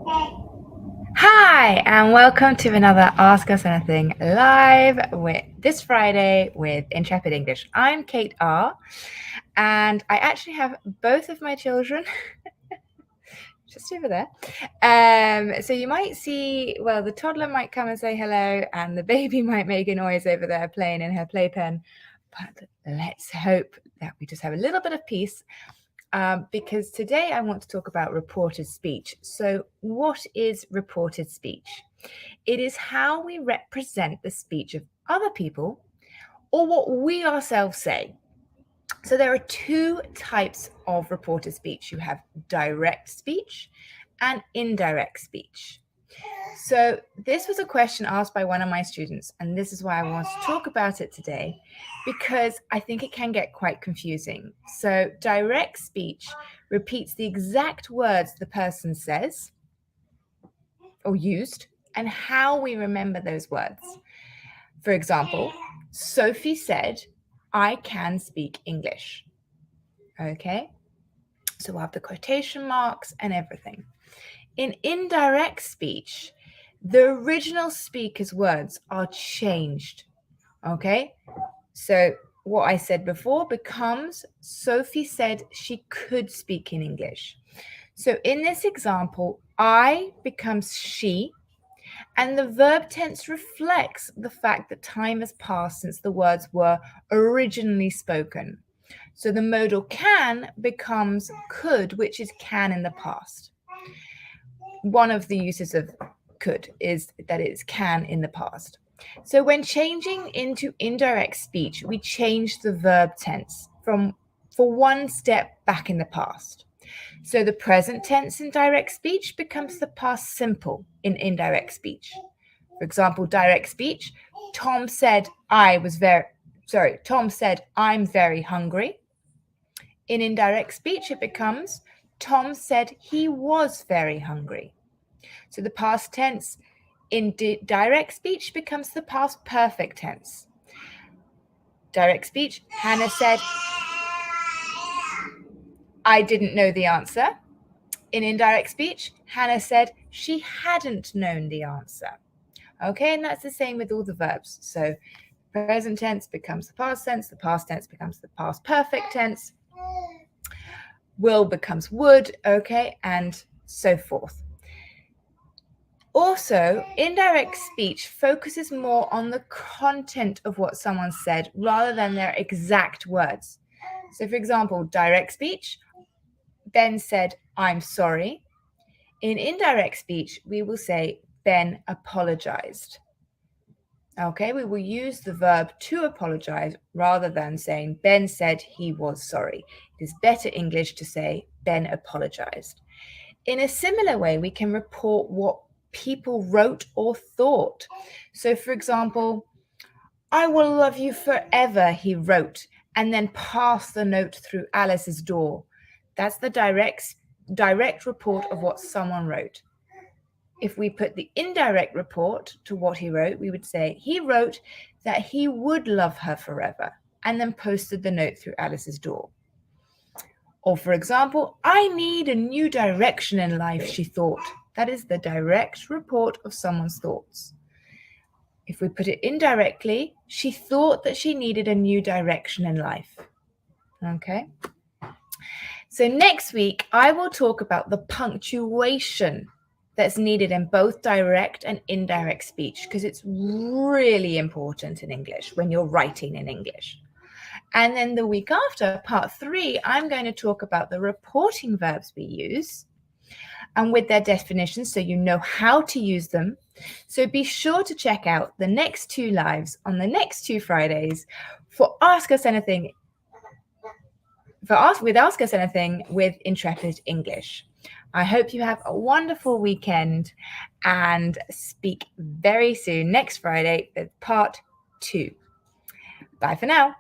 Hi, and welcome to another Ask Us Anything live this Friday with Intrepid English. I'm Kate R, and I actually have both of my children just over there. So you might see, well, the toddler might come and say hello, and the baby might make a noise over there playing in her playpen. But let's hope that we just have a little bit of peace. Because today I want to talk about reported speech. So what is reported speech? It is how we represent the speech of other people or what we ourselves say. So there are two types of reported speech. You have direct speech and indirect speech. So this was a question asked by one of my students, and this is why I want to talk about it today, because I think it can get quite confusing. So direct speech repeats the exact words the person says or used and how we remember those words. For example, Sophie said, "I can speak English." Okay, so we'll have the quotation marks and everything. In indirect speech, the original speaker's words are changed. Okay, so what I said before becomes Sophie said she could speak in English. So in this example, I becomes she, and the verb tense reflects the fact that time has passed since the words were originally spoken. So the modal can becomes could, which is can in the past. One of the uses of could is that it's can in the past. So when changing into indirect speech, we change the verb tense for one step back in the past. So the present tense in direct speech becomes the past simple in indirect speech. For example, direct speech, Tom said I'm very hungry. In indirect speech, it becomes Tom said he was very hungry. So the past tense in direct speech becomes the past perfect tense. Direct speech, Hannah said, "I didn't know the answer." In indirect speech, Hannah said she hadn't known the answer. Okay, and that's the same with all the verbs. So present tense becomes the past tense becomes the past perfect tense, will becomes would, okay, and so forth. Also, indirect speech focuses more on the content of what someone said rather than their exact words. So, for example, direct speech, Ben said, "I'm sorry." In indirect speech, we will say, Ben apologized. Okay, we will use the verb to apologize rather than saying, Ben said he was sorry. It is better English to say, Ben apologized. In a similar way, we can report what people wrote or thought. So, for example, "I will love you forever," he wrote, and then passed the note through Alice's door. That's the direct report of what someone wrote. If we put the indirect report to what he wrote, we would say he wrote that he would love her forever and then posted the note through Alice's door. Or for example, "I need a new direction in life," she thought. That is the direct report of someone's thoughts. If we put it indirectly, she thought that she needed a new direction in life. Okay. So next week, I will talk about the punctuation that's needed in both direct and indirect speech, because it's really important in English when you're writing in English. And then the week after, part 3, I'm going to talk about the reporting verbs we use and with their definitions so you know how to use them. So be sure to check out the next 2 lives on the next 2 Fridays for Ask Us Anything with Intrepid English. I hope you have a wonderful weekend and speak very soon next Friday with part 2. Bye for now.